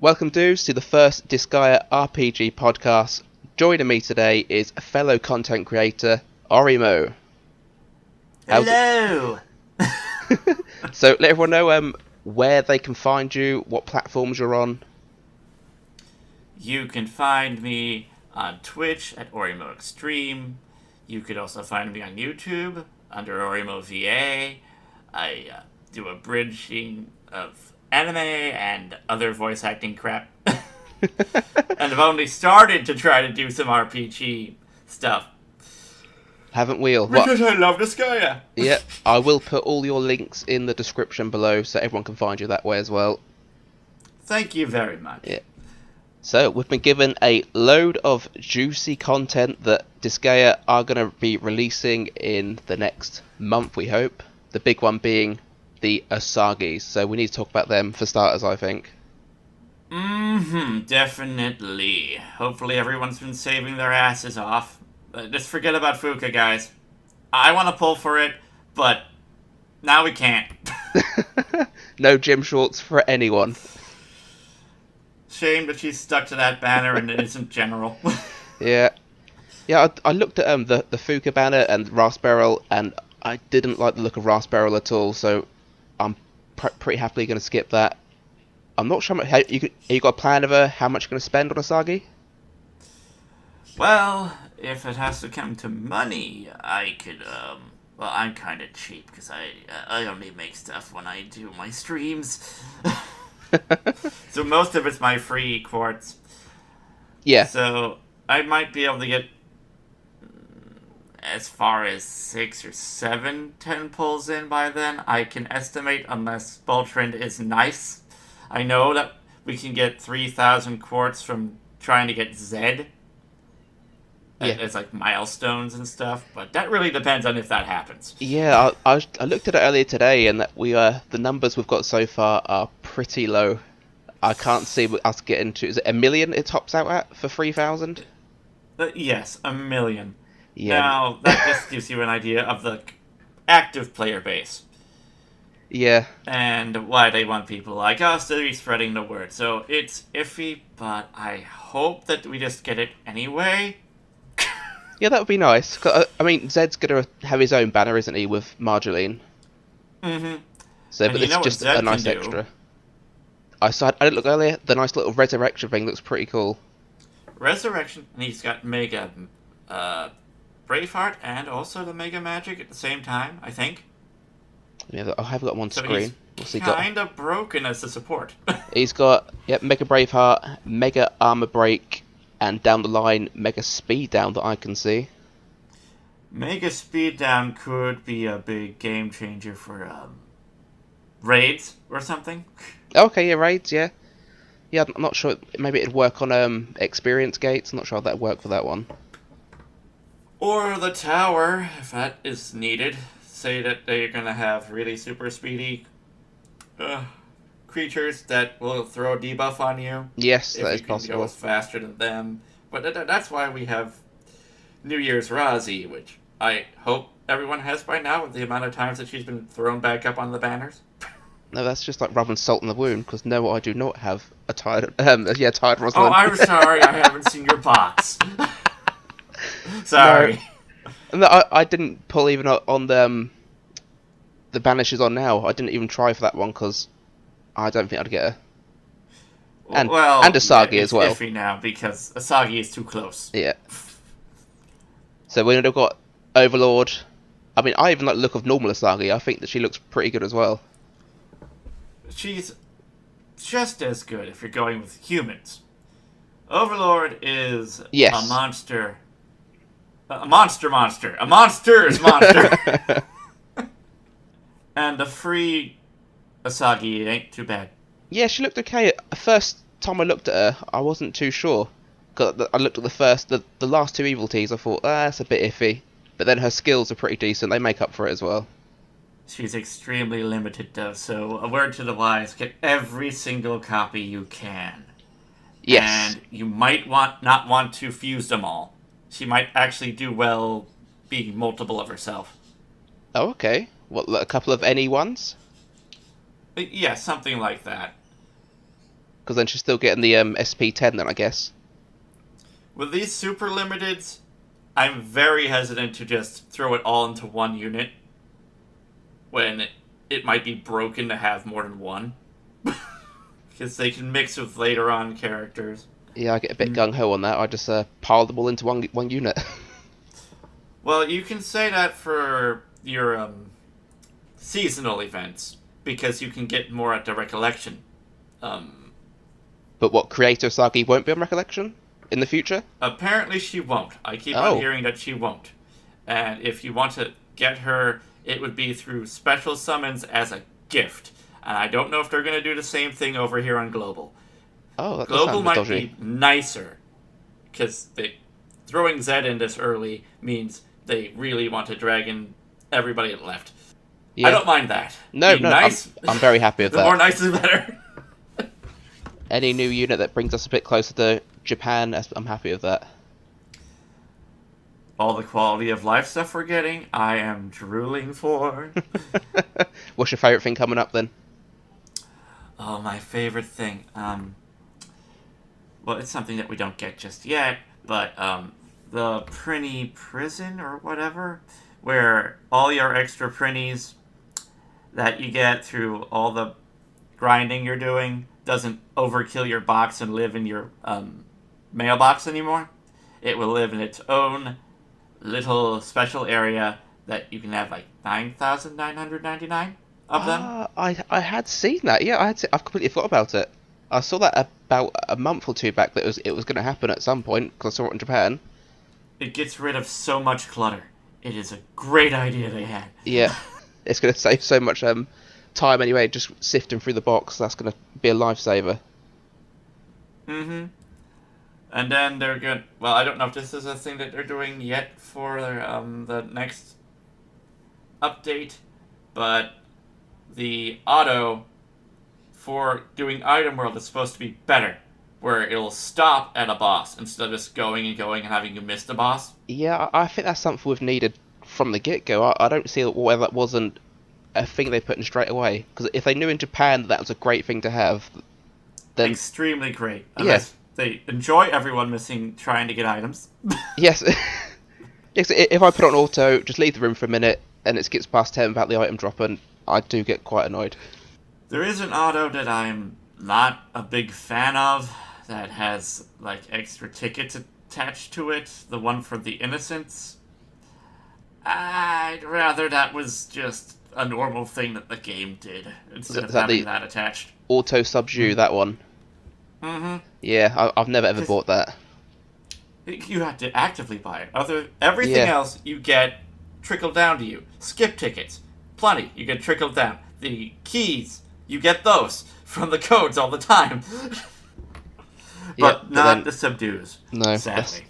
Welcome, dudes, to the first Disgaea RPG podcast. Joining me today is fellow content creator Oreimo. How's Hello! it? So let everyone know where they can find you, what platforms you're on. You can find me on Twitch at Oreimo Extreme. You could also find me on YouTube under Oreimo VA. I do a bridging of anime and other voice acting crap. And I've only started to try to do some RPG stuff. Haven't we all? Because I love Disgaea! Yeah, I will put all your links in the description below so everyone can find you that way as well. Thank you very much. Yeah. So, we've been given a load of juicy content that Disgaea are going to be releasing in the next month, we hope. The big one being the Asagis. So, we need to talk about them for starters, I think. Definitely. Hopefully everyone's been saving their asses off. Just forget about Fuka, guys. I want to pull for it, but now we can't. No gym shorts for anyone. Shame that she's stuck to that banner and it isn't general. Yeah. Yeah, I looked at the Fuka banner and Raspberry, and I didn't like the look of Raspberry at all, so I'm pretty happily going to skip that. I'm not sure you got a plan of how much you're going to spend on Asagi? Well, if it has to come to money, I could, well, I'm kind of cheap because I only make stuff when I do my streams. So most of it's my free quartz. Yeah. So I might be able to get as far as 6 or 7 10 pulls in by then. I can estimate, unless Boltrand is nice. I know that we can get 3,000 quartz from trying to get Zed. Yeah. It's like milestones and stuff, but that really depends on if that happens. Yeah, I looked at it earlier today, and that the numbers we've got so far are pretty low. I can't see us getting to. Is it 1 million? It tops out at for 3,000. Yes, 1 million. Yeah. Now that just gives you an idea of the active player base. Yeah. And why they want people like us to be spreading the word. So it's iffy, but I hope that we just get it anyway. Yeah, that would be nice. 'Cause, I mean, Zed's gonna have his own banner, isn't he, with Marjoline? Mm-hmm. So, but it's just a nice extra. I didn't look earlier. The nice little resurrection thing looks pretty cool. Resurrection, and he's got Mega Braveheart and also the Mega Magic at the same time, I think. Yeah, I haven't got them on screen. What's he kind of broken as a support. He's got Mega Braveheart, Mega Armor Break, and down the line, Mega Speed Down that I can see. Mega Speed Down could be a big game changer for raids or something. Okay, yeah, raids, yeah. Yeah, I'm not sure. Maybe it'd work on experience gates. I'm not sure how that'd work for that one. Or the tower, if that is needed. Say that they're going to have really super speedy creatures that will throw a debuff on you. Yes, that is possible. If you can go faster than them. But that's why we have New Year's Razi, which I hope everyone has by now with the amount of times that she's been thrown back up on the banners. No, that's just like rubbing salt in the wound, because no, I do not have a tired Rosalind. Oh, I'm sorry, I haven't seen your box. Sorry. No, I didn't pull even on the banner she's on now. I didn't even try for that one, because I don't think I'd get her. And Asagi as well. It's iffy now, because Asagi is too close. Yeah. So we've got Overlord. I mean, I even like the look of normal Asagi. I think that she looks pretty good as well. She's just as good if you're going with humans. Overlord is a monster. A monster. A monster's monster. And the free Asagi ain't too bad. Yeah, she looked okay. First time I looked at her, I wasn't too sure. Cause I looked at the last two evil teas, I thought, that's a bit iffy. But then her skills are pretty decent, they make up for it as well. She's extremely limited though, so a word to the wise, get every single copy you can. Yes. And you might not want to fuse them all. She might actually do well being multiple of herself. Oh, okay. What, a couple of any ones? Yeah, something like that. Because then she's still getting the SP10 then, I guess. With these super limiteds, I'm very hesitant to just throw it all into one unit when it might be broken to have more than one. Because they can mix with later on characters. Yeah, I get a bit gung-ho on that. I just pile them all into one unit. Well, you can say that for your seasonal events, because you can get more at the Recollection. But what, Creator Asagi won't be on Recollection in the future? Apparently she won't. I keep on hearing that she won't. And if you want to get her, it would be through special summons as a gift. And I don't know if they're going to do the same thing over here on Global. Oh, that Global sounds might dodgy. be nicer, because throwing Zed in this early means they really want to drag in everybody that left. Yeah. I don't mind that. No, Be no, nice. I'm very happy with The that. more nice is better. Any new unit that brings us a bit closer to Japan, I'm happy with that. All the quality of life stuff we're getting, I am drooling for. What's your favourite thing coming up then? Oh, my favorite thing. Well, it's something that we don't get just yet, but the Prinny Prison or whatever, where all your extra Prinnies that you get through all the grinding you're doing doesn't overkill your box and live in your mailbox anymore. It will live in its own little special area that you can have like 9,999 of them. I had seen that. Yeah, I've completely forgot about it. I saw that about a month or two back that it was going to happen at some point because I saw it in Japan. It gets rid of so much clutter. It is a great idea they had. Yeah, it's going to save so much time anyway. Just sifting through the box, that's going to be a lifesaver. Mm-hmm. And then they're good. Well, I don't know if this is a thing that they're doing yet for the next update, but the auto for doing item world is supposed to be better, where it'll stop at a boss instead of just going and going and having you miss the boss. Yeah, I think that's something we've needed from the get-go. I don't see why that wasn't a thing they put in straight away. Because if they knew in Japan that was a great thing to have, then extremely great. Unless they enjoy everyone trying to get items. Yes. Yes. If I put on auto, just leave the room for a minute, and it skips past 10 without the item dropping, I do get quite annoyed. There is an auto that I'm not a big fan of that has like extra tickets attached to it. The one for the innocents. I'd rather that was just a normal thing that the game did instead of having that attached. Auto subdue, that one. Mm-hmm. Yeah, I've never ever bought that. You have to actively buy it. Everything else you get trickled down to you. Skip tickets, plenty. You get trickled down. The keys, you get those from the codes all the time. But not the subdues. No. Sadly.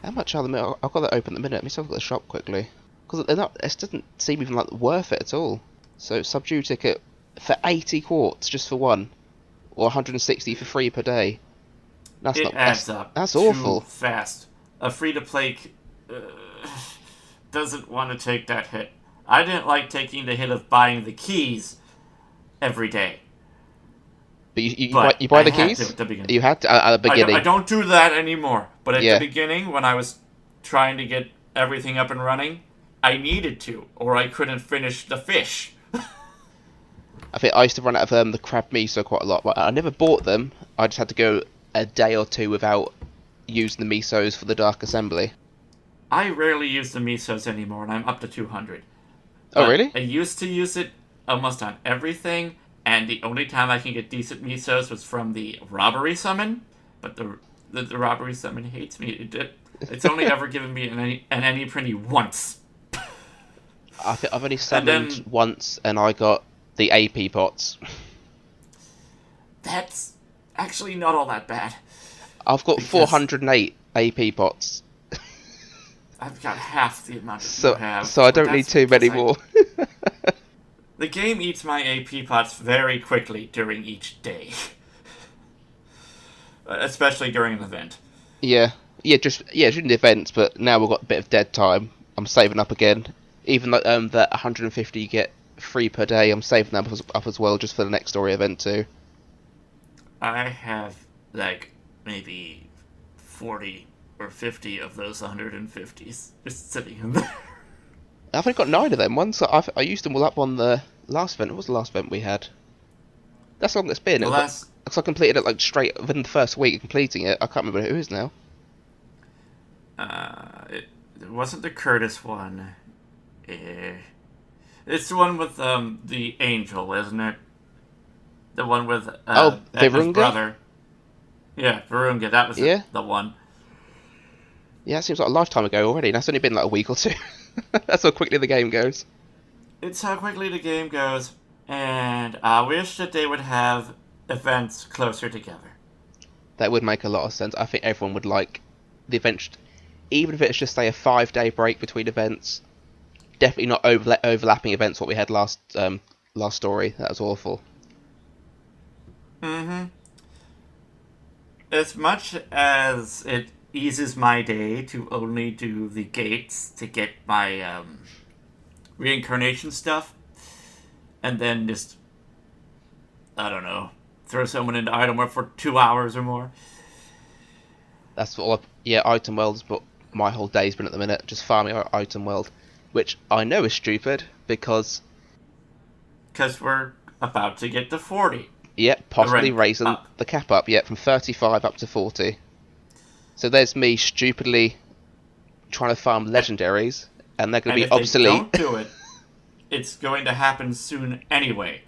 How much are they? I've got that open at the minute. Let me have a look at the shop quickly. Because they're not. It doesn't seem even like worth it at all. So subdue ticket for 80 quartz just for one, or 160 for free per day. It adds up. That's awful. Too fast. A free-to-play doesn't want to take that hit. I didn't like taking the hit of buying the keys every day. But you buy the keys? At the beginning. You had to at the beginning. I don't do that anymore. But at Yeah. the beginning, when I was trying to get everything up and running, I needed to, or I couldn't finish the fish. I think I used to run out of the crab miso quite a lot, but I never bought them. I just had to go a day or two without using the misos for the Dark Assembly. I rarely use the misos anymore, and I'm up to 200. Oh, really? I used to use it almost on everything, and the only time I can get decent misos was from the robbery summon, but the robbery summon hates me. It's only ever given me an any printy once. I think I've only summoned once, and I got the AP pots. That's actually not all that bad. I've got 408 AP pots. I've got half the amount that you have. So I don't need too many more. The game eats my AP pots very quickly during each day. Especially during an event. Yeah, during the events, but now we've got a bit of dead time. I'm saving up again. Even though that 150 you get free per day, I'm saving them up as well just for the next story event too. I have like maybe 40 or 50 of those 150s just sitting in there. I've only got 9 of them. I used them all up on the last event. What was the last event we had? That's how long it's been. The last Because I completed it like straight within the first week of completing it. I can't remember who it is now. it wasn't the Curtis one. It's the one with the angel, isn't it? The one with Edna's Virunga? brother. Yeah, Virunga. That was the one. Yeah, it seems like a lifetime ago already. And that's only been like a week or two. That's how quickly the game goes. It's how quickly the game goes, and I wish that they would have events closer together. That would make a lot of sense. I think everyone would like the event, even if it's just say a 5-day break between events. Definitely not overlapping events. What we had last story, that was awful. Mm-hmm. As much as it eases my day to only do the gates to get my reincarnation stuff, and then just, I don't know, throw someone into item world for 2 hours or more. That's what item world's what my whole day's been at the minute, just farming our item world, which I know is stupid because we're about to get to 40. Possibly raising the cap up, from 35 up to 40. So there's me stupidly trying to farm legendaries, and they're going to be obsolete. If they don't do it, it's going to happen soon anyway.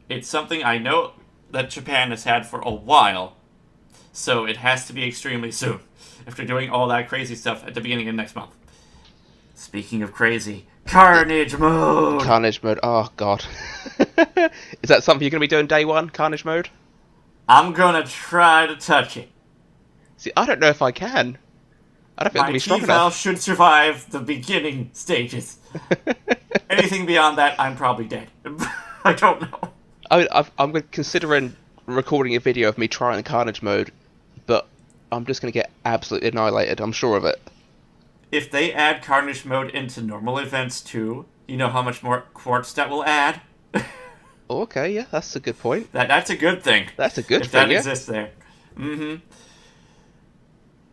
It's something I know that Japan has had for a while, so it has to be extremely soon. If they're doing all that crazy stuff at the beginning of next month. Speaking of crazy, Carnage mode! Carnage mode, oh god. Is that something you're going to be doing day one, Carnage mode? I'm going to try to touch it. See, I don't know if I can. I don't think I'm going to be strong enough. My T-Val should survive the beginning stages. Anything beyond that, I'm probably dead. I don't know. I'm considering recording a video of me trying Carnage mode, but I'm just going to get absolutely annihilated, I'm sure of it. If they add Carnage mode into normal events too, you know how much more quartz that will add? Okay, yeah, that's a good point. That's a good thing. That's a good if thing, that exists there. Mm-hmm.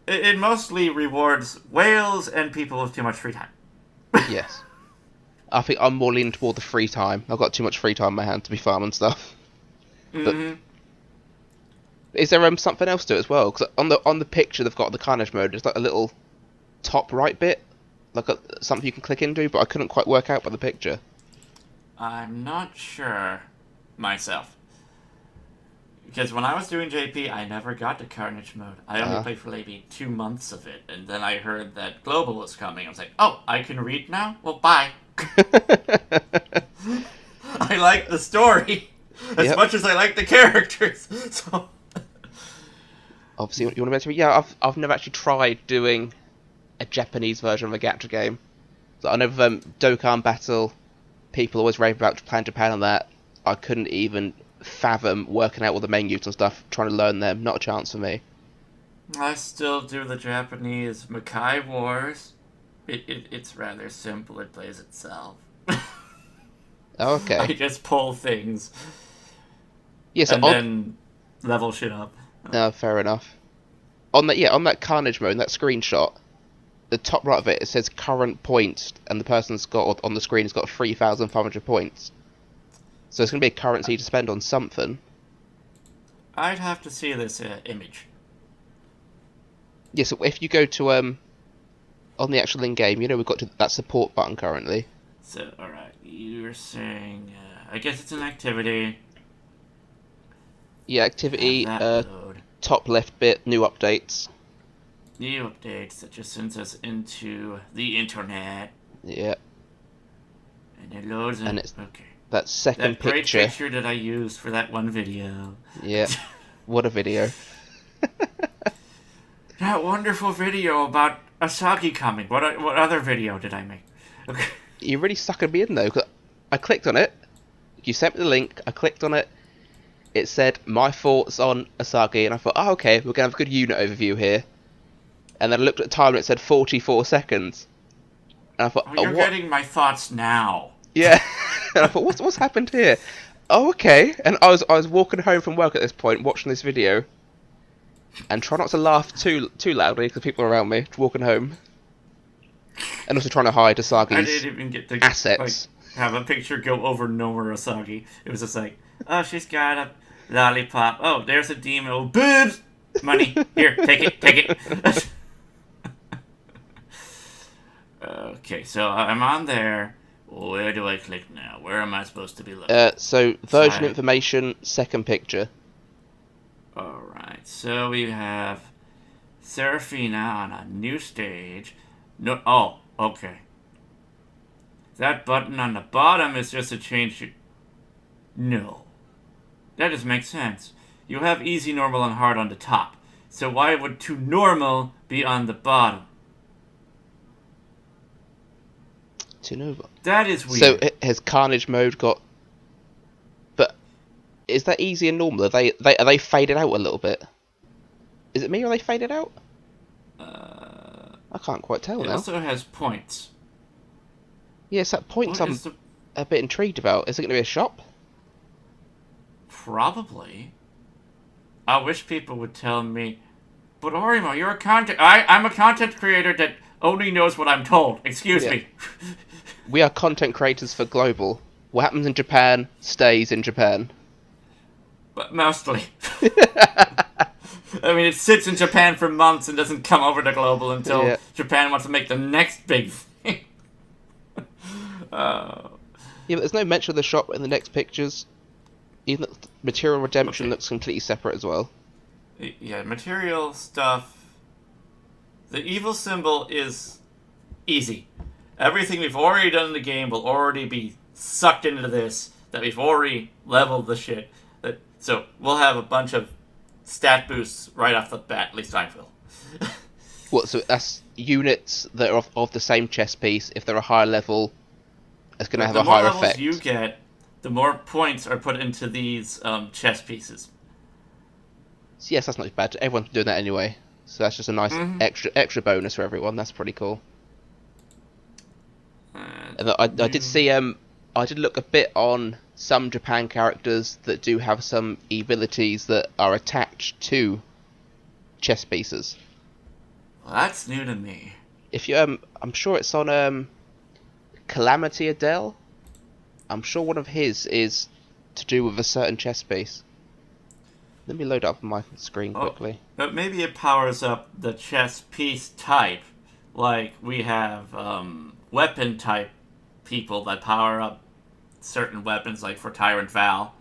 It mostly rewards whales and people with too much free time. Yes. I think I'm more leaning toward the free time. I've got too much free time in my hand to be farming stuff. Mm-hmm. But is there something else to it as well? Because on the picture they've got the Carnage mode, there's like a little top right bit, like something you can click into, but I couldn't quite work out by the picture. I'm not sure myself. Because when I was doing JP, I never got to Carnage mode. I only played for maybe 2 months of it, and then I heard that Global was coming. I was like, oh, I can read now? Well, bye. I like the story as much as I like the characters. So obviously, you want to mention? Yeah, I've never actually tried doing a Japanese version of a gacha game. So I know Dokkan Battle, people always rave about playing Japan on that. I couldn't even fathom working out all the menus and stuff, trying to learn them. Not a chance for me. I still do the Japanese Makai Wars. It's rather simple. It plays itself. Okay. I just pull things. Yes, and then level shit up. No, fair enough. On that Carnage mode, that screenshot, the top right of it says current points, and the person's got on the screen has got 3,500 points. So it's going to be a currency to spend on something. I'd have to see this image. Yeah, so if you go to on the actual in-game, we've got that support button currently. So, alright, you're saying, I guess it's an activity. Yeah, activity, top left bit, new updates. New updates that just sends us into the internet. Yeah. And it loads in. And it's okay. That second picture. That great picture. picture that I used for that one video. Yeah. What a video. That wonderful video about Asagi coming. What other video did I make? Okay. You really suckered me in though, because I clicked on it. You sent me the link. I clicked on it. It said my thoughts on Asagi, and I thought, oh, okay, we're gonna have a good unit overview here. And then I looked at the time, and it said 44 seconds. And I thought, you're getting my thoughts now. Yeah. And I thought, what's happened here? Oh, okay. And I was walking home from work at this point, watching this video, and try not to laugh too loudly because people are around me walking home, and also trying to hide I Asagi's didn't even get to assets. have a picture go over Nomura Asagi. It was just like, oh, she's got a lollipop. Oh, there's a demon. Oh, boobs! Money. Here, take it. Okay, so I'm on there. Where do I click now? Where am I supposed to be looking? So version information, second picture. Alright, so we have Seraphina on a new stage. No, oh, okay. That button on the bottom is just a change. No. That doesn't make sense. You have easy, normal, and hard on the top. So why would to normal be on the bottom? To Nova. That is weird. So has Carnage mode got? But is that easy and normal? Are they faded out a little bit? Is it me or are they faded out? I can't quite tell it now. also has points. Yes, that points I'm a bit intrigued about. Is it going to be a shop? Probably. I wish people would tell me. But Oreimo, you're a content. I'm a content creator that only knows what I'm told. Excuse me. We are content creators for global. What happens in Japan stays in Japan. But mostly. I mean, it sits in Japan for months and doesn't come over to global until Japan wants to make the next big thing. Yeah, but there's no mention of the shop in the next pictures. Even Material Redemption looks completely separate as well. Yeah, material stuff. The evil symbol is easy. Everything we've already done in the game will already be sucked into this. That we've already leveled the shit. So we'll have a bunch of stat boosts right off the bat. At least I will. What? So that's units that are of the same chess piece. If they're a higher level, it's going to have a higher effect. The more levels you get, the more points are put into these chess pieces. So yes, that's not bad. Everyone's doing that anyway. So that's just a nice extra bonus for everyone. That's pretty cool. And I did see I did look a bit on some Japan characters that do have some abilities that are attached to chess pieces. Well, that's new to me. If you I'm sure it's on Calamity Adele. I'm sure one of his is to do with a certain chess piece. Let me load up my screen quickly. But maybe it powers up the chess piece type. Like we have weapon type people that power up certain weapons, like for Tyrant Val.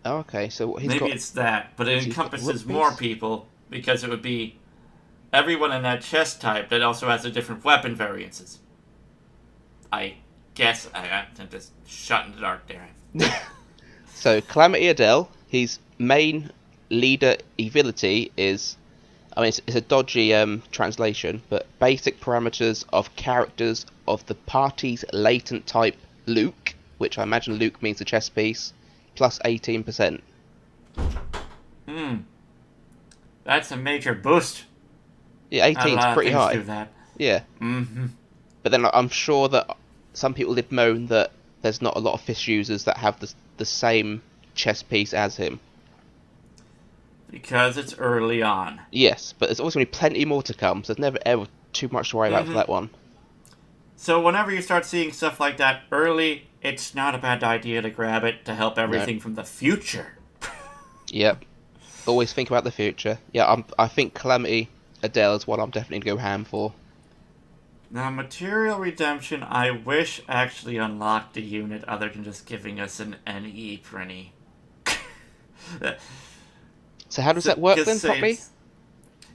Oh, okay, so maybe it's that, but it encompasses more people because it would be everyone in that chess type that also has a different weapon variances. I guess I'm just shot in the dark there. So Calamity Adele, his main leader ability is, I mean, it's a dodgy translation, but basic parameters of characters of the party's latent type Luke, which I imagine Luke means the chess piece, plus 18%. That's a major boost. Yeah, 18 is pretty high. Do that. Yeah. But then I'm sure that some people did moan that there's not a lot of Fist users that have the same chess piece as him. Because it's early on. Yes, but there's always going to be plenty more to come, so there's never ever too much to worry about for that one. So whenever you start seeing stuff like that early, it's not a bad idea to grab it to help everything from the future. Yep. Always think about the future. Yeah, I think Calamity Adele is what I'm definitely going to go ham for. Now, Material Redemption, I wish actually unlocked a unit other than just giving us an NE printy. So how does that work then, Poppy?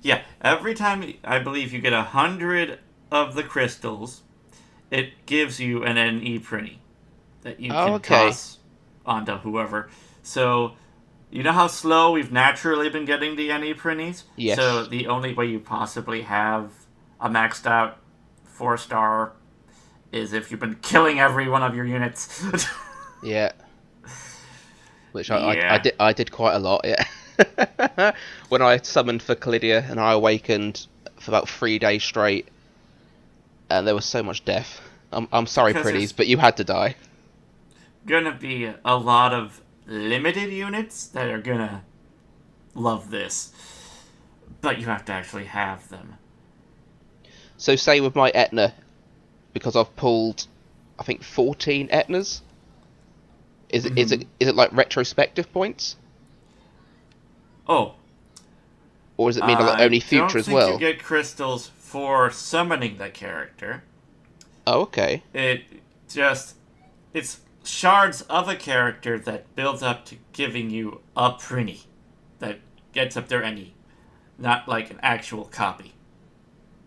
Yeah, every time I believe you get 100 of the crystals, it gives you an NE printy that you can toss onto whoever. So, you know how slow we've naturally been getting the NE printies? Yes. So the only way you possibly have a maxed out 4-star is if you've been killing every one of your units. Yeah. Which I did quite a lot, yeah. When I summoned for Callidia and I awakened for about 3 days straight, and there was so much death. I'm sorry, pretties, but you had to die. gonna be a lot of limited units that are gonna love this. But you have to actually have them. So say with my Etna, because I've pulled, I think 14 Etnas. Is it like retrospective points, Oh, or does it mean like I only don't future as think you well? get crystals for summoning the character. Oh, okay. It just it's shards of a character that builds up to giving you a prinny that gets up there any, not like an actual copy.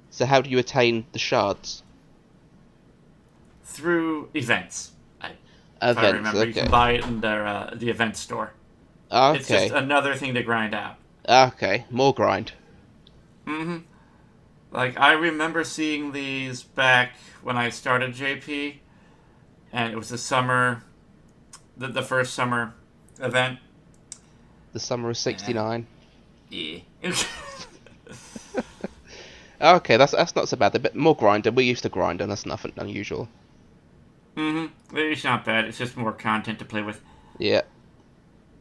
So how do you attain the shards? Through events. If I Events. remember, you can Okay. buy it in the event store. It's just Okay. another thing to grind out. Okay. More grind. Mm-hmm. Like, I remember seeing these back when I started JP, and it was the summer, the first summer event. The summer of '69. Yeah. Okay, that's not so bad. A bit more grinder. We used to grind, and that's nothing unusual. Mm-hmm. It's not bad. It's just more content to play with. Yeah.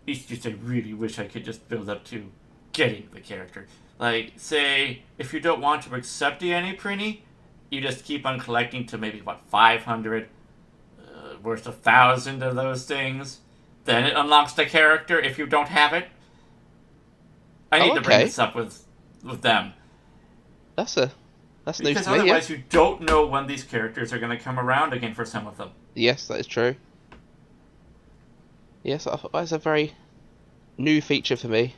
It's just I really wish I could just build up to getting the character. Like, say, if you don't want to accept the Prinny, you just keep on collecting to maybe, 500, worth 1,000 of those things. Then it unlocks the character if you don't have it. I Oh, need to bring okay. this up with them. That's news Because to me. Yeah. otherwise you don't know when these characters are going to come around again for some of them. Yes, that is true. Yes, that's a very new feature for me.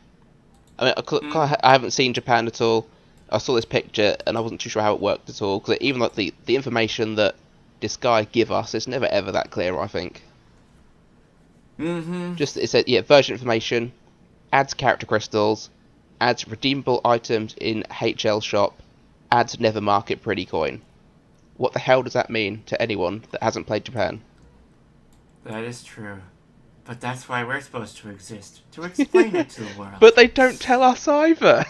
I mean, I haven't seen Japan at all. I saw this picture and I wasn't too sure how it worked at all. Because even like the information that Disgaea give us is never ever that clear. I think. Mm-hmm. Just it said version information, adds character crystals, adds redeemable items in HL shop, adds never market pretty coin. What the hell does that mean to anyone that hasn't played Japan? That is true. But that's why we're supposed to exist. To explain it to the world. But they don't tell us either.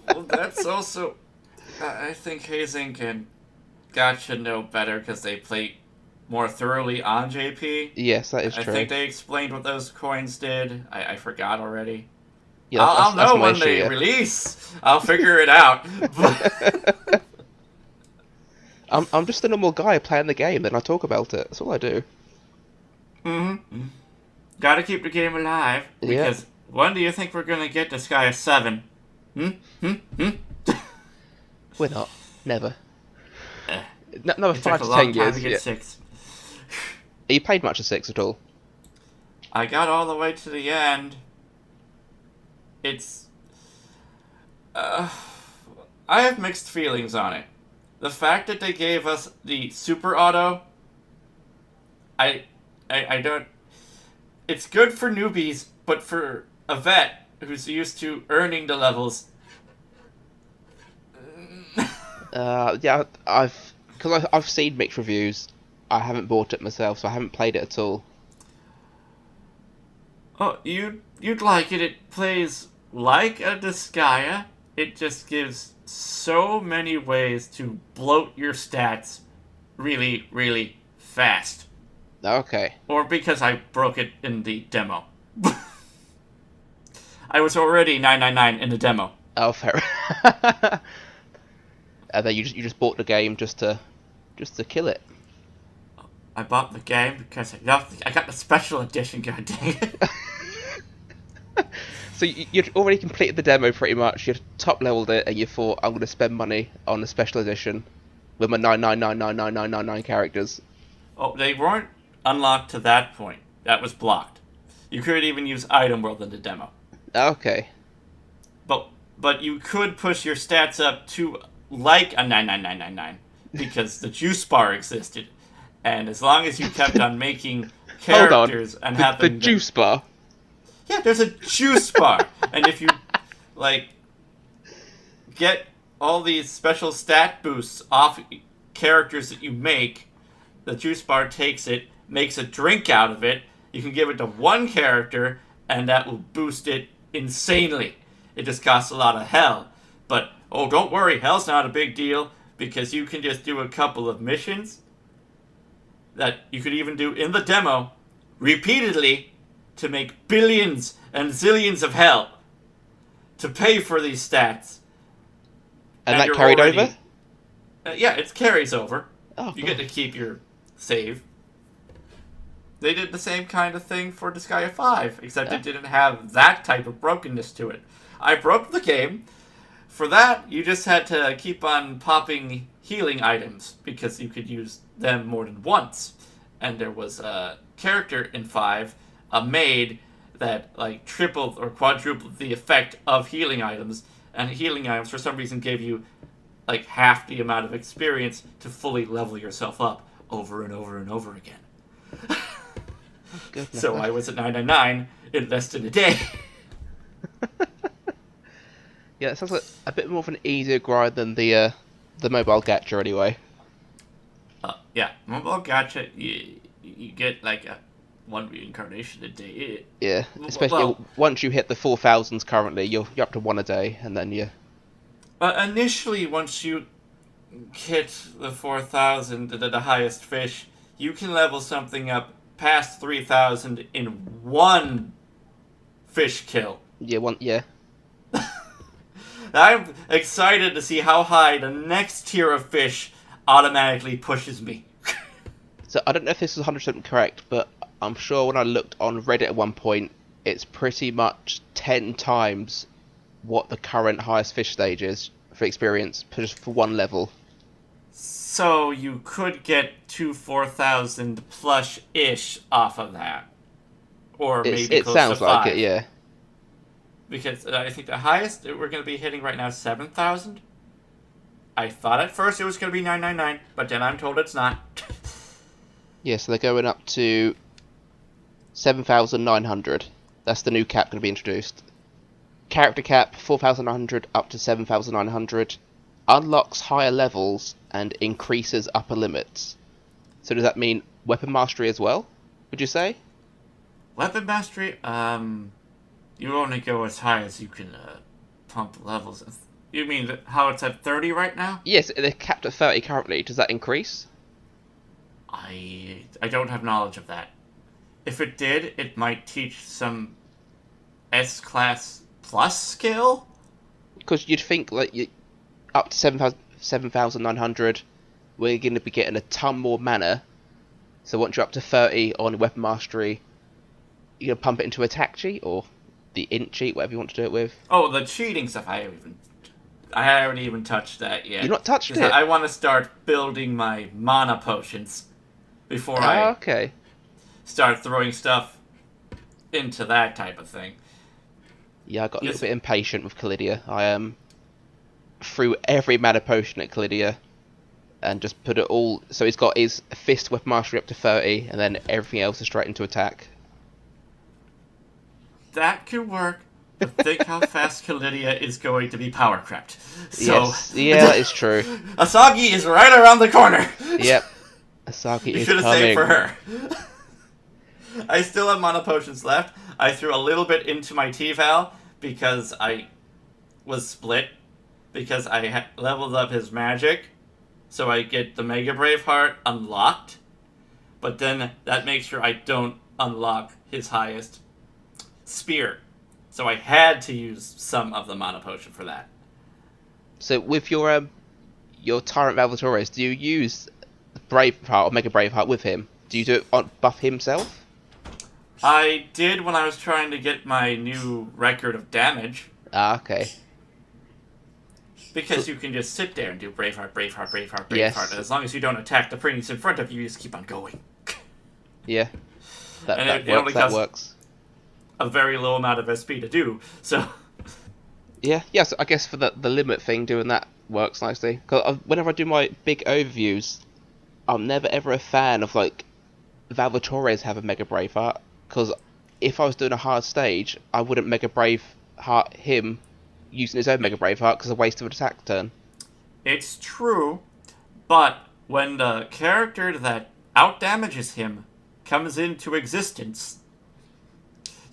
Well, that's also... I think Hazing and God should know better because they play more thoroughly on JP. Yes, that is I true. think they explained what those coins did. I forgot already. Yeah, I'll that's know my when issue, they yeah. release. I'll figure it out. I'm just a normal guy playing the game, then I talk about it. That's all I do. Mm-hmm. Gotta keep the game alive. Yeah. Because when do you think we're gonna get Disgaea 7? We're not. Never. Eh, Another it 5 took a to long 10 time years. to get Yeah. 6. Have you played much of 6 at all? I got all the way to the end. It's... I have mixed feelings on it. The fact that they gave us the super auto... I don't... It's good for newbies, but for a vet who's used to earning the levels... Yeah, I've seen mixed reviews. I haven't bought it myself, so I haven't played it at all. Oh, you'd like it. It plays like a Disgaea. It just gives so many ways to bloat your stats really, really fast. Okay. Or because I broke it in the demo. I was already 999 in the demo. Oh, fair. And then you just bought the game just to kill it. I bought the game because I got the special edition, god dang it. So you'd already completed the demo pretty much. You'd top leveled it, and you thought, I'm going to spend money on the special edition with my 9999999 characters. Oh, they weren't unlocked to that point. That was blocked. You could even use Item World in the demo. Okay. But you could push your stats up to like a 99999 because the juice bar existed. And as long as you kept on making characters and the having juice bar. Yeah, there's a juice bar. And if you get all these special stat boosts off characters that you make, the juice bar takes it, makes a drink out of it. You can give it to one character, and that will boost it insanely. It just costs a lot of hell. But, oh, don't worry, hell's not a big deal, because you can just do a couple of missions, that you could even do in the demo repeatedly to make billions and zillions of hell to pay for these stats. And that carried over? Yeah, it carries over. Oh, you get to keep your save. They did the same kind of thing for Disgaea 5, except it didn't have that type of brokenness to it. I broke the game. For that, you just had to keep on popping healing items, because you could use them more than once. And there was a character in 5, a maid, that like tripled or quadrupled the effect of healing items, and healing items for some reason gave you like half the amount of experience to fully level yourself up over and over and over again. So I was at 999 in less than a day. Yeah, it sounds like a bit more of an easier grind than the mobile gacha anyway. Yeah, mobile gacha, you get like one reincarnation a day. Yeah, especially once you hit the 4,000s currently, you're up to one a day, and then you... Initially, once you hit the 4,000, the highest fish, you can level something up past 3,000 in one fish kill. Yeah. I'm excited to see how high the next tier of fish automatically pushes me. So I don't know if this is 100% correct, but I'm sure when I looked on Reddit at one point, it's pretty much 10 times what the current highest fish stage is for experience, just for one level. So you could get to 4,000 plus-ish off of that. Or maybe it close sounds to like 5. it, yeah. Because I think the highest we're going to be hitting right now is 7,000. I thought at first it was going to be 999, but then I'm told it's not. Yeah, so they're going up to 7,900. That's the new cap going to be introduced. Character cap, 4,900 up to 7,900. Unlocks higher levels and increases upper limits. So does that mean weapon mastery as well, would you say? Weapon mastery, you only go as high as you can pump levels. You mean how it's at 30 right now? Yes, they're capped at 30 currently. Does that increase? I don't have knowledge of that. If it did, it might teach some S-class plus skill? Because you'd think like up to 7,900, we're going to be getting a ton more mana. So once you're up to 30 on weapon mastery, you're going to pump it into attack cheat or the int cheat, whatever you want to do it with. Oh, the cheating stuff, I haven't even touched that yet. You've not touched it? I want to start building my mana potions before I start throwing stuff into that type of thing. Yeah, I got a little bit impatient with Callidia. I threw every mana potion at Callidia and just put it all... So he's got his fist weapon mastery up to 30, and then everything else is straight into attack. That could work, but think how fast Callidia is going to be power crept. So, yes, yeah, that is true. Asagi is right around the corner. Yep, Asagi is coming. You should have saved for her. I still have mana potions left. I threw a little bit into my T-Val because I was split. Because I leveled up his magic. So I get the Mega Braveheart unlocked. But then that makes sure I don't unlock his highest spear. So I had to use some of the mana potion for that. So with your Tyrant Valvatores, do you use Braveheart or Mega Braveheart with him? Do you do it on buff himself? I did when I was trying to get my new record of damage. Ah, okay. Because you can just sit there and do Braveheart. Yes. And as long as you don't attack the prince in front of you, you just keep on going. Yeah. That works. A very low amount of SP to do, so... Yeah, so I guess for the limit thing, doing that works nicely. Because whenever I do my big overviews, I'm never ever a fan of, like, Valvatores have a Mega Braveheart. Because if I was doing a hard stage, I wouldn't Mega Braveheart him using his own Mega Braveheart because it's a waste of an attack turn. It's true, but when the character that outdamages him comes into existence,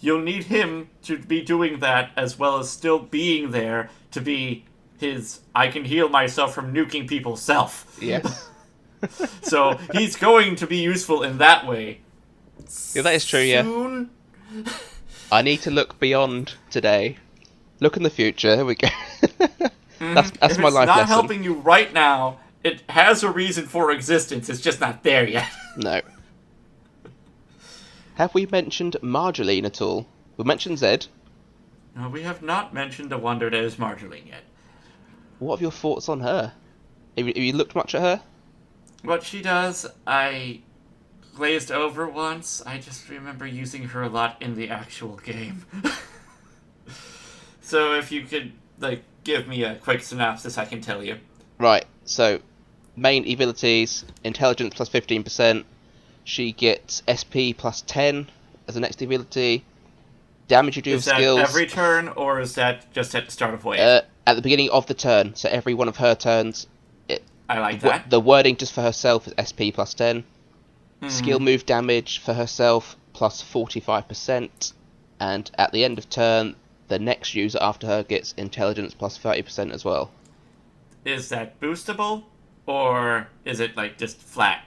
you'll need him to be doing that as well as still being there to be his I can heal myself from nuking people self. Yes. So he's going to be useful in that way. Yeah, that is true, yeah. Soon? I need to look beyond today. Look in the future. Here we go. That's If my it's life not lesson. helping you right now, it has a reason for existence. It's just not there yet. No. Have we mentioned Marjoline at all? We mentioned Zed. No, we have not mentioned the wonder that is Marjoline yet. What are your thoughts on her? Have you looked much at her? What she does, I glazed over once. I just remember using her a lot in the actual game. So if you could, give me a quick synopsis, I can tell you. Right, so main abilities, intelligence plus 15%. She gets SP plus 10 as the next ability. Damage you do with Is that skills. every turn, or is that just at the start of wave? At the beginning of the turn, so every one of her turns. I like that. The wording just for herself is SP plus 10. Mm-hmm. Skill move damage for herself plus 45%. And at the end of turn, the next user after her gets intelligence plus 30% as well. Is that boostable, or is it just flat?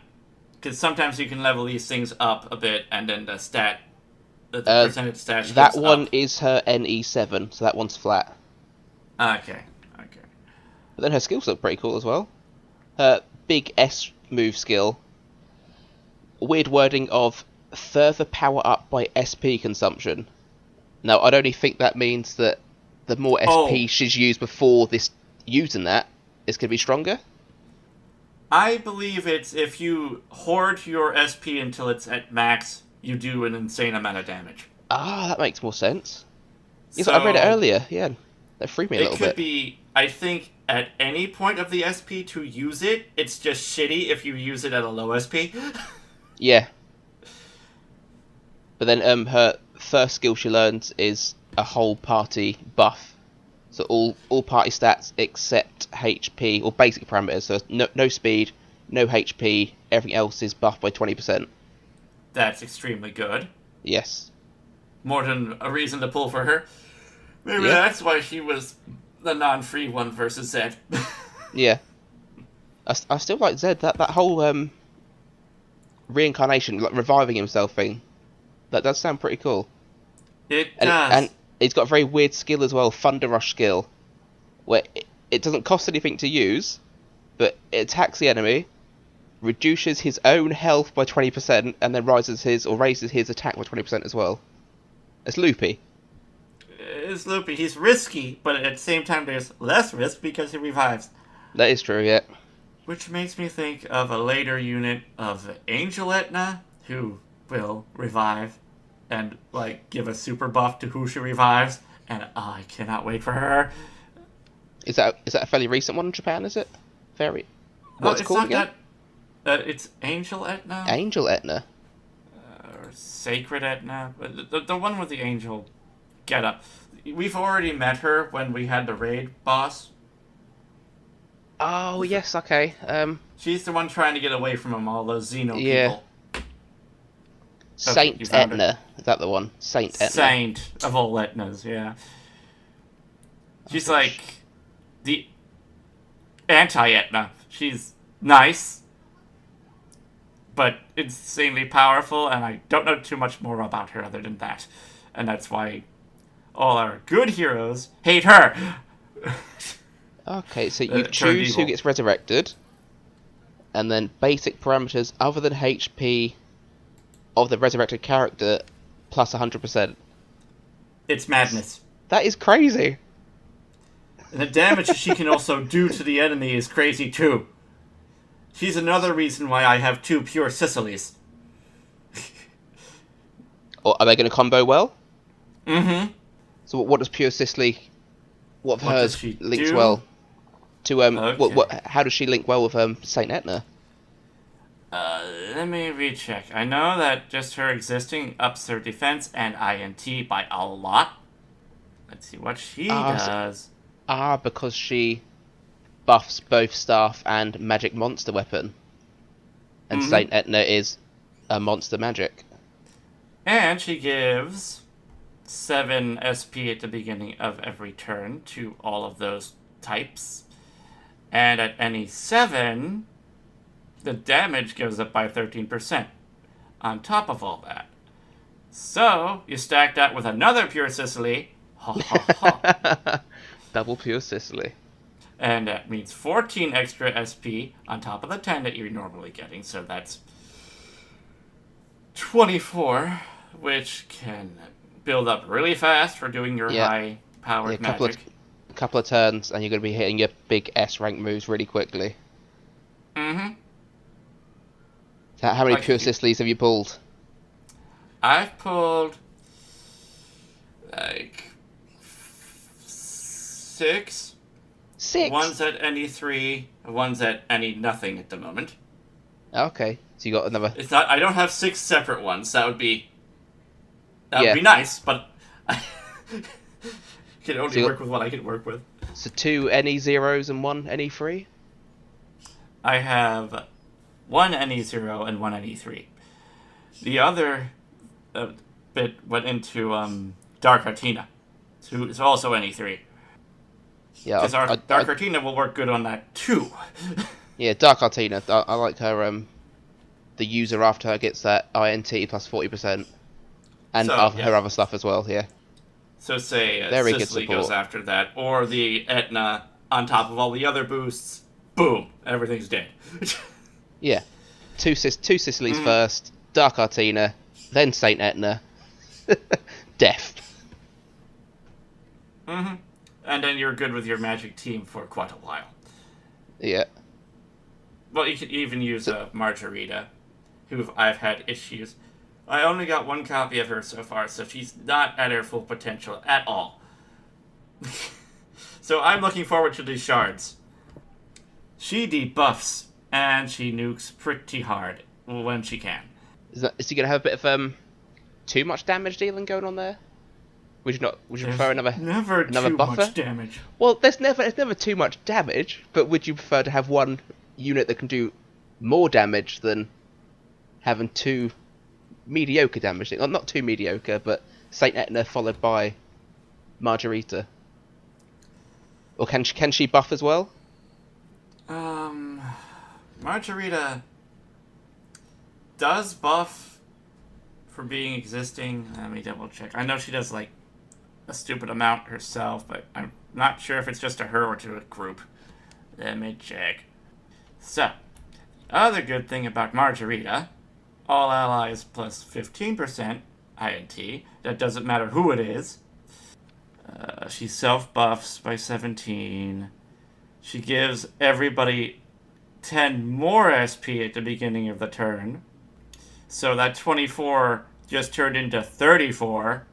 Because sometimes you can level these things up a bit, and then the percentage stat goes That one up. is her NE7, so that one's flat. Okay. But then her skills look pretty cool as well. Her big S move skill. Weird wording of further power up by SP consumption. Now, I'd only think that means that the more SP she's used before this using that, it's going to be stronger. I believe it's if you hoard your SP until it's at max, you do an insane amount of damage. Ah, that makes more sense. Yes, So I read it earlier. Yeah, that freed me a little bit. It could be, I think, at any point of the SP to use it. It's just shitty if you use it at a low SP. Yeah. But then her first skill she learns is a whole party buff. So all party stats except HP, or basic parameters. So no speed, no HP, everything else is buffed by 20%. That's extremely good. Yes. More than a reason to pull for her. Maybe that's why she was the non-free one versus Zed. Yeah. I still like Zed. That whole reincarnation, like reviving himself thing, that does sound pretty cool. It does. And he's got a very weird skill as well, Thunder Rush skill, where it doesn't cost anything to use, but it attacks the enemy, reduces his own health by 20%, and then raises his attack by 20% as well. It's loopy. It's loopy. He's risky, but at the same time there's less risk because he revives. That is true, yeah. Which makes me think of a later unit of Angel Etna, who will revive and give a super buff to who she revives, and I cannot wait for her. Is that a fairly recent one in Japan, is it? What's it called again? It's Angel Etna? Angel Etna. Or Sacred Etna. The one with the angel getup. We've already met her when we had the raid boss. Oh, yes, okay. She's the one trying to get away from all those Xeno people. Saint Etna. Is that the one? Saint Etna. Saint of all Etnas, yeah. She's the anti-Etna. She's nice, but insanely powerful, and I don't know too much more about her other than that. And that's why all our good heroes hate her. Okay, so you choose who gets resurrected, and then basic parameters other than HP of the resurrected character plus 100%. It's madness. That is crazy. And the damage she can also do to the enemy is crazy too. She's another reason why I have 2 pure Sicilies. Or are they going to combo well? Mm-hmm. So what does pure Sicily? What of hers links do? well to Okay. How does she link well with Saint Etna? Let me recheck. I know that just her existing ups her defense and INT by a lot. Let's see what she does. Because she buffs both staff and magic monster weapon. And Saint Etna is a monster magic. And she gives 7 SP at the beginning of every turn to all of those types. And at any 7, the damage goes up by 13% on top of all that. So, you stack that with another Pure Sicily. Ha ha ha. Double Pure Sicily. And that means 14 extra SP on top of the 10 that you're normally getting. So that's 24, which can build up really fast for doing your high-powered magic. A couple of turns, and you're going to be hitting your big S-rank moves really quickly. Mm-hmm. So how many Pure Sicilies have you pulled? I've pulled, like, 6. 6? One's at any 3, one's at any nothing at the moment. Okay, so you got another... It's not. I don't have 6 separate ones. That would be nice, but I can only work with what I can work with. So 2 any zeros and 1 any 3? I have 1 any 0 and 1 any 3. The other bit went into Dark Artina, so it's also any 3. Yeah, because Dark Artina will work good on that too. Yeah, Dark Artina. I like her. The user after her gets that INT plus 40%, and her other stuff as well. Yeah. So say Sicily goes after that, or the Etna on top of all the other boosts. Boom, everything's dead. Yeah, two Sicilies first, Dark Artina, then Saint Etna, death. Mm-hmm. And then you're good with your magic team for quite a while. Yeah. Well, you could even use Margarita, who I've had issues. I only got 1 copy of her so far, so she's not at her full potential at all. So I'm looking forward to these shards. She debuffs, and she nukes pretty hard when she can. Is he going to have a bit of too much damage dealing going on there? Would you prefer another too buffer? Much damage. Well, there's never too much damage, but would you prefer to have one unit that can do more damage than having 2 mediocre damage? Well, not 2 mediocre, but Saint Etna followed by Margarita. Or can she buff as well? Margarita does buff for being existing. Let me double check. I know she does like a stupid amount herself, but I'm not sure if it's just to her or to a group. Let me check. So, other good thing about Margarita, all allies plus 15% INT. That doesn't matter who it is. She self-buffs by 17. She gives everybody 10 more SP at the beginning of the turn. So that 24 just turned into 34.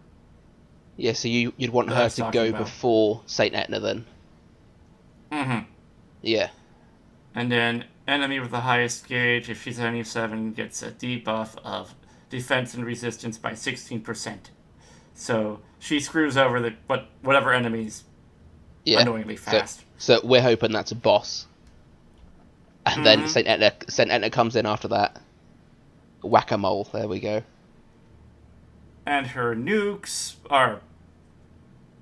Yeah, so you'd want her to go before Saint Etna then? Mm-hmm. Yeah. And then enemy with the highest gauge, if she's any 7, gets a debuff of defense and resistance by 16%. So she screws over whatever enemies annoyingly fast. So we're hoping that's a boss. And then Saint Etna comes in after that. Whack-a-mole, there we go. And her nukes are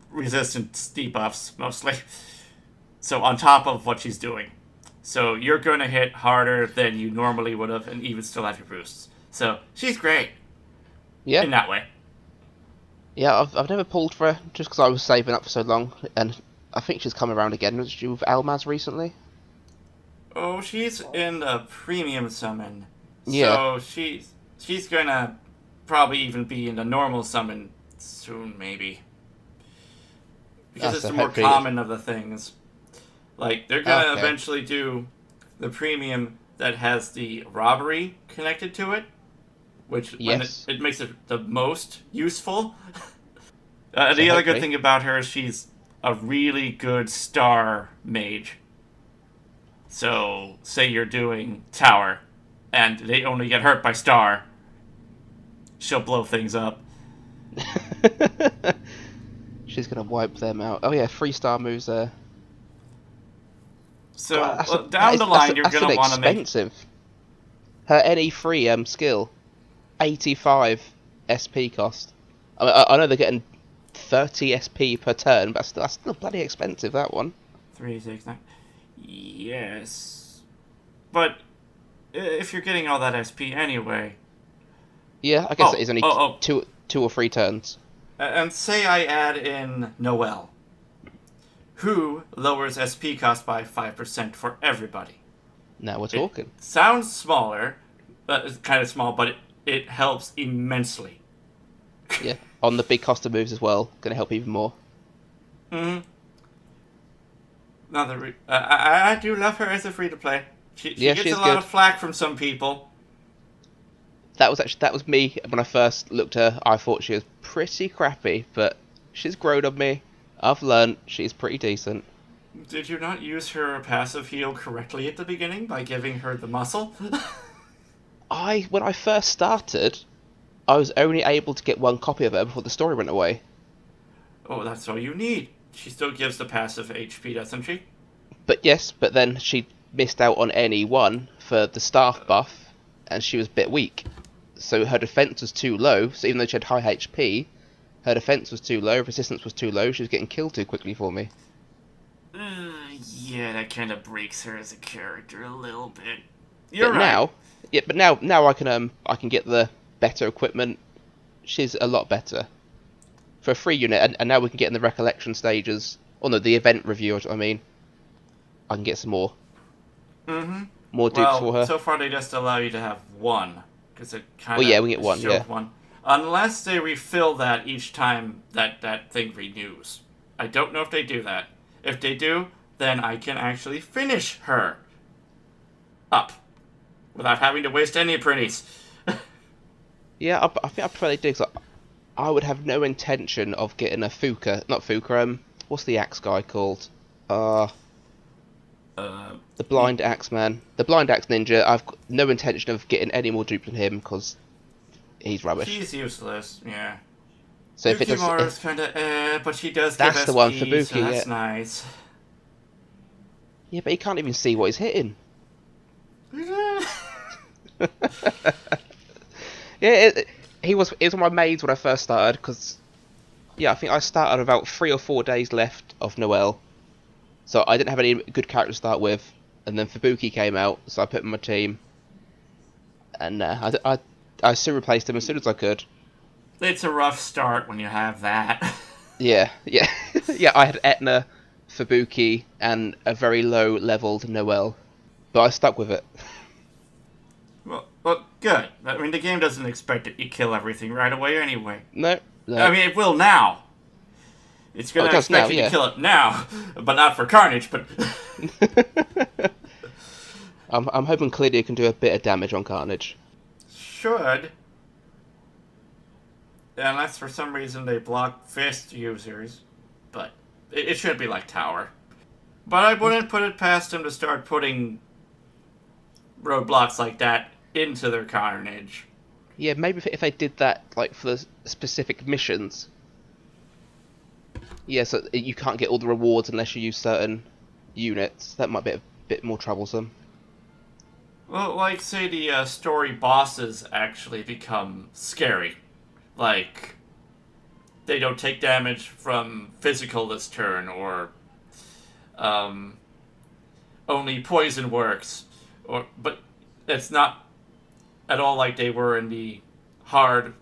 resistance debuffs, mostly. So on top of what she's doing. So you're going to hit harder than you normally would have, and even still have your boosts. So she's great. Yeah. In that way. Yeah, I've never pulled for her, just because I was saving up for so long, and I think she's come around again. Was she with Almaz recently? Oh, she's in the premium summon. Yeah. So she's gonna probably even be in the normal summon soon, maybe. Because it's the more common of the things. Like, they're gonna eventually do the premium that has the robbery connected to it, which it makes it the most useful. The other good thing about her is she's a really good star mage. So, say you're doing tower, and they only get hurt by star, she'll blow things up. She's gonna wipe them out. Oh yeah, 3-star moves there. So, down the line, you're gonna want to make... Her NE3 skill, 85 SP cost. I know they're getting 30 SP per turn, but that's still bloody expensive, that one. 3, 6, 9... Yes. But if you're getting all that SP anyway. Yeah, I guess it is only Oh. two or three turns. And say I add in Noel, who lowers SP cost by 5% for everybody. Now we're It talking. sounds smaller, it's kind of small, but it helps immensely. Yeah, on the big cost of moves as well, going to help even more. Mm-hmm. I do love her as a free to play. She gets a lot of flack from some people. That was me when I first looked at her. I thought she was pretty crappy, but she's grown on me. I've learned she's pretty decent. Did you not use her passive heal correctly at the beginning by giving her the muscle? When I first started, I was only able to get one copy of her before the story went away. Oh, that's all you need. She still gives the passive HP, doesn't she? But then she missed out on any one for the staff buff, and she was a bit weak. So her defense was too low, so even though she had high HP, her defense was too low, resistance was too low, she was getting killed too quickly for me. Yeah, that kind of breaks her as a character a little bit. But now I can get the better equipment. She's a lot better. For a free unit, and now we can get in the recollection stages, or no, the event review, I mean. I can get some more. Mm-hmm. More dupes for her. So far they just allow you to have one. Because it kind of we get one, yeah. One. Unless they refill that each time that thing renews. I don't know if they do that. If they do, then I can actually finish her up. Without having to waste any pretties. Yeah, I think I prefer they do, because I would have no intention of getting a not Fuka, what's the axe guy called? The blind axe man. The blind axe ninja, I've got no intention of getting any more dupes than him, because he's rubbish. He's useless, yeah. So if it does... Yukimura's kind of but she does that's give the SP, one, Fubuki, so that's nice. Yeah, but he can't even see what he's hitting. Yeah, he was one of my maids when I first started, because... Yeah, I think I started about 3 or 4 days left of Noel. So I didn't have any good character to start with, and then Fubuki came out, so I put him in my team, and I soon replaced him as soon as I could. It's a rough start when you have that. Yeah. Yeah, I had Etna, Fubuki, and a very low-leveled Noel, but I stuck with it. Well, good. I mean, the game doesn't expect that you kill everything right away anyway. No. I mean, it will now. It's going to expect you to kill it now, but not for Carnage, but... I'm hoping Clydia can do a bit of damage on Carnage. Should. Unless for some reason they block fist users. But it shouldn't be like Tower. But I wouldn't put it past them to start putting roadblocks like that into their Carnage. Yeah, maybe if they did that like for the specific missions... Yeah, so you can't get all the rewards unless you use certain units. That might be a bit more troublesome. Well, like, say the story bosses actually become scary. Like, they don't take damage from physical this turn, or only poison works. But it's not at all like they were in the hard,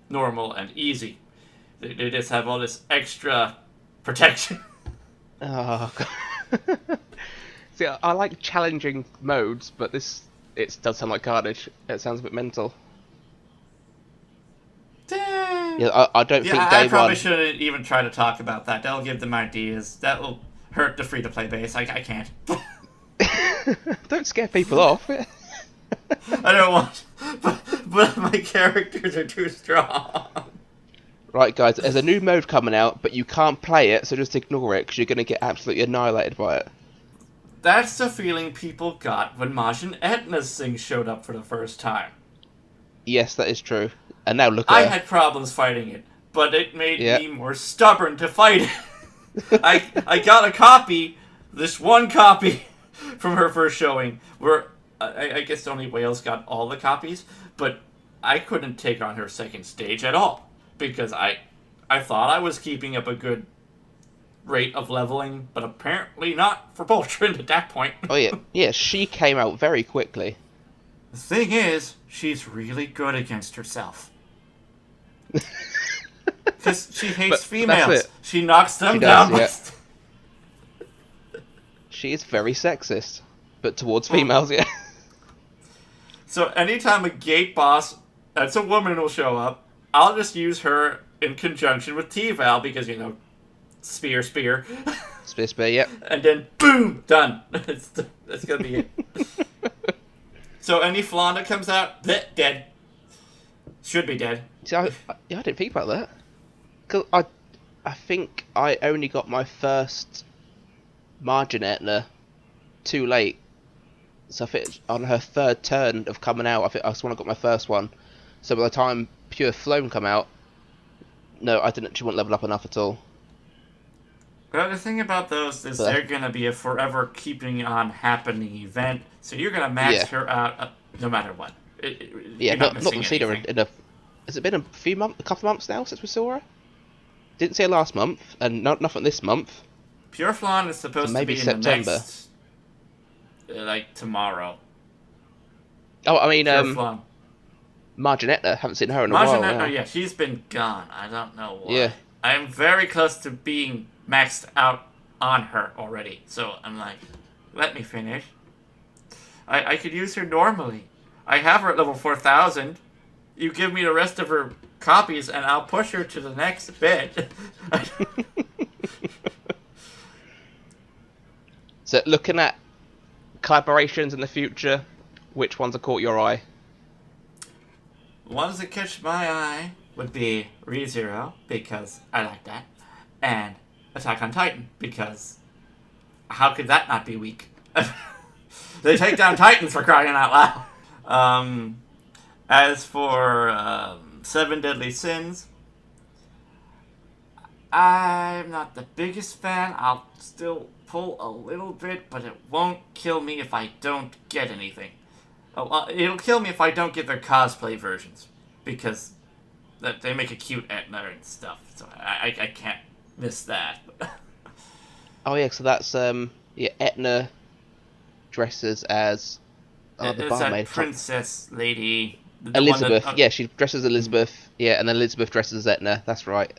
normal, and easy. They just have all this extra protection. Oh, God. See, I like challenging modes, but it does sound like Carnage. It sounds a bit mental. Yeah, I don't think day one... I probably shouldn't even try to talk about that. That'll give them ideas. That will hurt the free-to-play base. I can't. Don't scare people off. I don't want... But my characters are too strong. Right, guys, there's a new mode coming out, but you can't play it, so just ignore it, because you're going to get absolutely annihilated by it. That's the feeling people got when Majin Etna's thing showed up for the first time. Yes, that is true. And now look at I her. had problems fighting it, but it made me more stubborn to fight it. I got a copy, this one copy, from her first showing, where I guess only Wales got all the copies, but I couldn't take on her second stage at all. Because I thought I was keeping up a good rate of leveling, but apparently not for Boltrand at that point. Oh, yeah. Yeah, she came out very quickly. The thing is, she's really good against herself. Because she hates But that's females. it. She knocks them She does, down. yeah. She is very sexist, but towards Hmm. females, yeah. So anytime a gate boss that's a woman will show up, I'll just use her in conjunction with T-Val because, spear. Spear, spear, yep. And then, boom, done. That's going to be it. So any flan that comes out, dead. Should be dead. See, I didn't think about that. Cause I think I only got my first Margin Etna too late. So I think on her third turn of coming out, I think that's when I got my first one. So by the time Pure Flown come out, no, I didn't. She wasn't leveled up enough at all. But the thing about those is they're going to be a forever keeping on happening event, so you're going to max her out no matter what. Yeah, not missing to see her in a. Has it been a couple of months now since we saw her? Didn't see her last month, and nothing this month. Pure Flan is supposed to be September. in the next, tomorrow. Oh, I mean, Pure Flan. Marginetta, haven't seen her in a while now. Oh yeah, she's been gone. I don't know why. Yeah. I'm very close to being maxed out on her already, so I'm like, let me finish. I could use her normally. I have her at level 4,000. You give me the rest of her copies, and I'll push her to the next bit. So, looking at collaborations in the future, which ones have caught your eye? Ones that catch my eye would be ReZero, because I like that, and Attack on Titan, because how could that not be weak? They take down Titans for crying out loud. As for Seven Deadly Sins, I'm not the biggest fan. I'll still pull a little bit, but it won't kill me if I don't get anything. It'll kill me if I don't get their cosplay versions, because they make a cute Etna and stuff, so I can't miss that. Oh yeah, so that's Etna dresses as the It's barmaid. that princess lady. Elizabeth, yeah, she dresses as Elizabeth, yeah, and then Elizabeth dresses as Etna, that's right.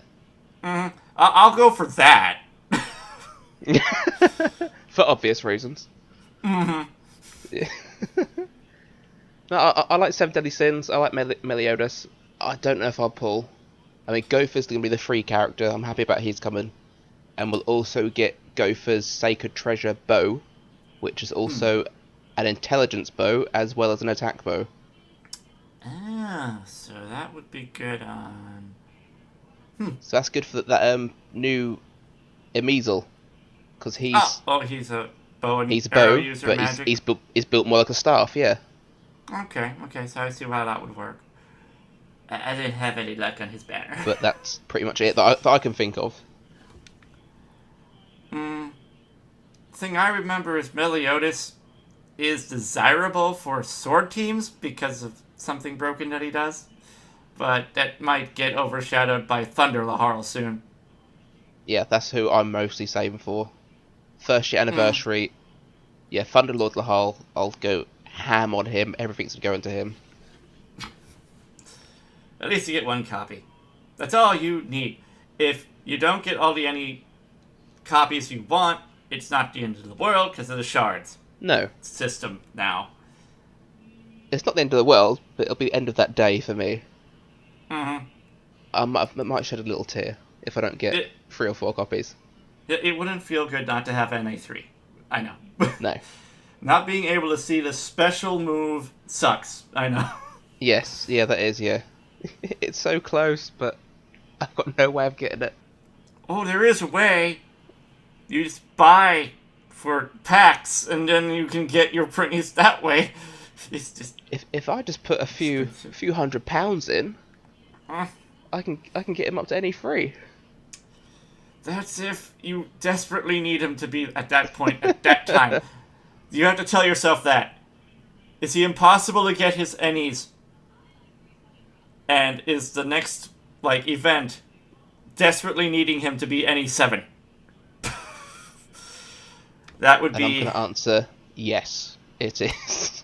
Mm-hmm. I'll go for that. For obvious reasons. Mm-hmm. Yeah. No, I like Seven Deadly Sins, I like Meliodas. I don't know if I'll pull. I mean, Gopher's going to be the free character, I'm happy about his coming. And we'll also get Gopher's Sacred Treasure bow, which is also an intelligence bow as well as an attack bow. Ah, so that would be good on... So that's good for that new Emizel, because he's he's a bow and he's a arrow bow, user but magic. he's built more like a staff, yeah. Okay, so I see how that would work. I didn't have any luck on his banner. But that's pretty much it that I can think of. Thing I remember is Meliodas is desirable for sword teams because of something broken that he does, but that might get overshadowed by Thunder Laharl soon. Yeah, that's who I'm mostly saving for. First year anniversary, yeah, Thunderlord Lahal, I'll go ham on him, everything's going to him. At least you get one copy. That's all you need. If you don't get any copies you want, it's not the end of the world because of the shards No, system now. it's not the end of the world, but it'll be the end of that day for me. Mm-hmm. I might shed a little tear if I don't get 3 or 4 copies. It wouldn't feel good not to have NA3. I know. No. Not being able to see the special move sucks. I know. Yes, yeah, that is, yeah. It's so close, but I've got no way of getting it. Oh, there is a way. You just buy for packs, and then you can get your printies that way. It's just... If I just put a few £100 in, I can get him up to any free. That's if you desperately need him to be at that point, at that time. You have to tell yourself that. Is he impossible to get his Ennies? And is the next, event desperately needing him to be NE7? That would And I'm be... going to answer, yes, it is.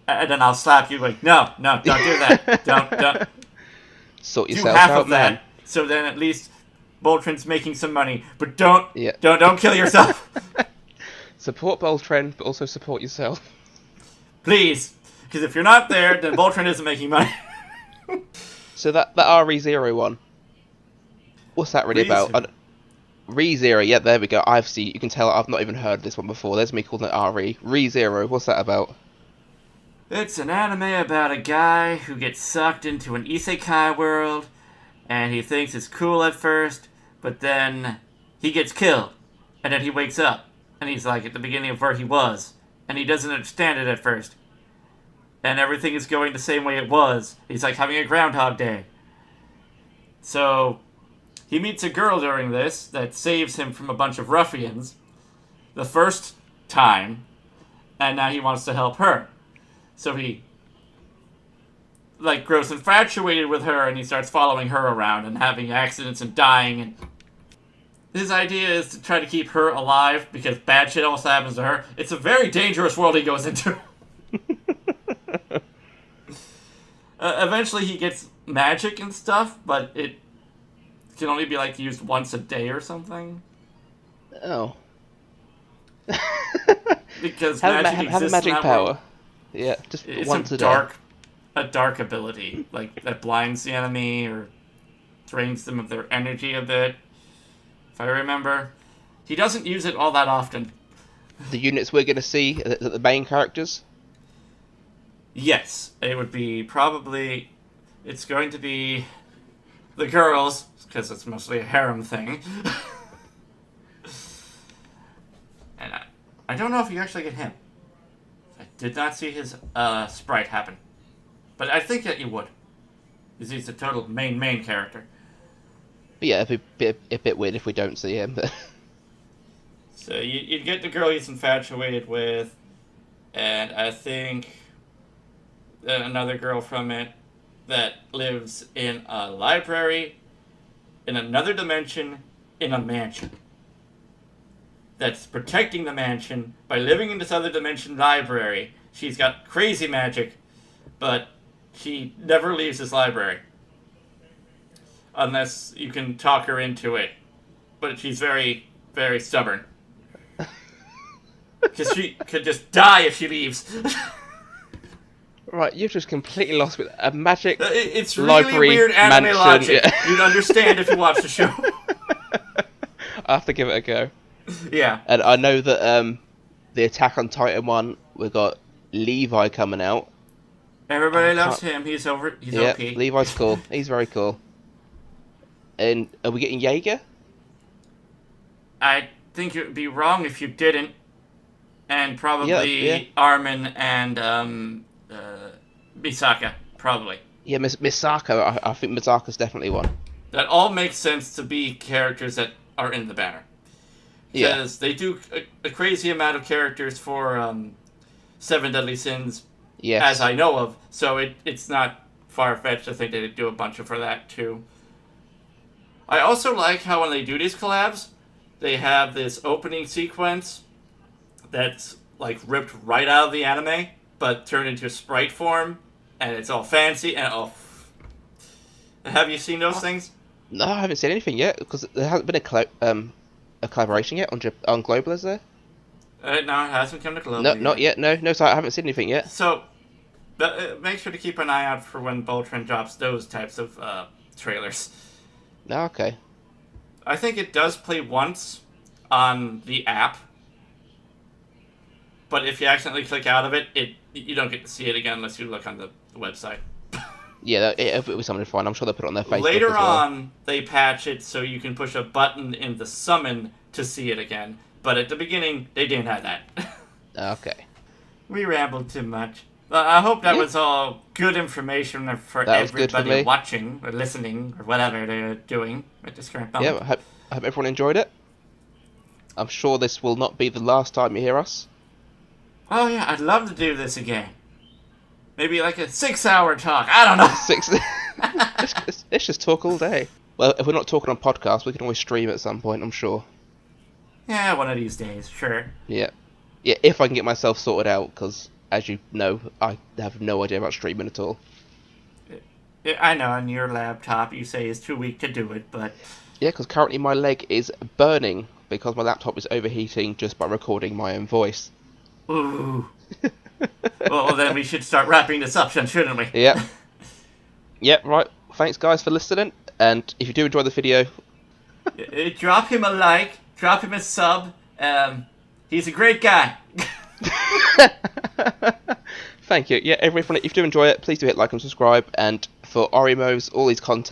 And then I'll slap you like, no, don't do that. Don't. Sort Do yourself half out, of that. man. So then at least Boltran's making some money. But don't Yeah. don't kill yourself. Support Boltran, but also support yourself. Please. Because if you're not there, then Boltran isn't making money. So that RE0 one, what's that really about? RE0, yeah, there we go. You can tell I've not even heard this one before. There's me calling it RE. RE0, what's that about? It's an anime about a guy who gets sucked into an isekai world, and he thinks it's cool at first, but then he gets killed, and then he wakes up, and he's like at the beginning of where he was, and he doesn't understand it at first. And everything is going the same way it was. He's like having a Groundhog Day. So, he meets a girl during this that saves him from a bunch of ruffians the first time, and now he wants to help her. So he, grows infatuated with her, and he starts following her around and having accidents and dying. And his idea is to try to keep her alive because bad shit also happens to her. It's a very dangerous world he goes into. Eventually he gets magic and stuff, but it can only be, used once a day or something. Oh. Because have magic exists a magic in that power. world. Yeah, just It's once a day. A dark ability, that blinds the enemy or drains them of their energy a bit. If I remember, he doesn't use it all that often. The units we're going to see, the main characters. Yes, it would be probably. It's going to be the girls because it's mostly a harem thing. And I don't know if you actually get him. I did not see his sprite happen. But I think that you would. Because he's the total main character. But yeah, it'd be a bit weird if we don't see him. So you'd get the girl he's infatuated with. And I think another girl from it that lives in a library in another dimension in a mansion. That's protecting the mansion by living in this other dimension library. She's got crazy magic, but she never leaves this library. Unless you can talk her into it. But she's very, very stubborn. Because she could just die if she leaves. Right, you've just completely lost me. A magic It's really library weird anime mansion, logic. yeah. You'd understand if you watched the show. I have to give it a go. Yeah. And I know that the Attack on Titan one, we've got Levi coming out. Everybody loves him. He's OP. Levi's cool. He's very cool. And are we getting Jaeger? I think it would be wrong if you didn't. And probably Yeah. Armin and Misaka, probably. Yeah, Misako. I think Misaka's definitely one. That all makes sense to be characters that are in the banner. Because they do a crazy amount of characters for Seven Deadly Sins, Yes. as I know of. So it's not far-fetched to think they'd do a bunch for that, too. I also like how when they do these collabs, they have this opening sequence that's, ripped right out of the anime, but turned into sprite form, and it's all fancy, and Have you seen those things? No, I haven't seen anything yet, because there hasn't been a collaboration yet on Global, is there? No, it hasn't come to Global No, not yet. No, so I haven't seen anything yet. So, make sure to keep an eye out for when Boltran drops those types of trailers. No, okay. I think it does play once on the app, but if you accidentally click out of it, you don't get to see it again unless you look on the website. Yeah, if it was something fine, I'm sure they'll put it on their Facebook Later as well. on, they patch it so you can push a button in the summon to see it again. But at the beginning, they didn't have that. Okay. We rambled too much. I hope that was all good information for everybody watching or listening or whatever they're doing at this current moment. Yeah, I hope everyone enjoyed it. I'm sure this will not be the last time you hear us. Oh yeah, I'd love to do this again. Maybe a 6-hour talk. I don't know. 6. Let's just talk all day. Well, if we're not talking on podcasts, we can always stream at some point, I'm sure. Yeah, one of these days, sure. Yeah, if I can get myself sorted out, because as you know, I have no idea about streaming at all. I know on your laptop you say is too weak to do it, but Yeah, because currently my leg is burning because my laptop is overheating just by recording my own voice. ooh. Well, then we should start wrapping this up, then, shouldn't we? Yep. Yep, right. Thanks, guys, for listening. And if you do enjoy the video... Drop him a like. Drop him a sub. He's a great guy. Thank you. Yeah, everyone, if you do enjoy it, please do hit like and subscribe. And for Oreimo's, all his content...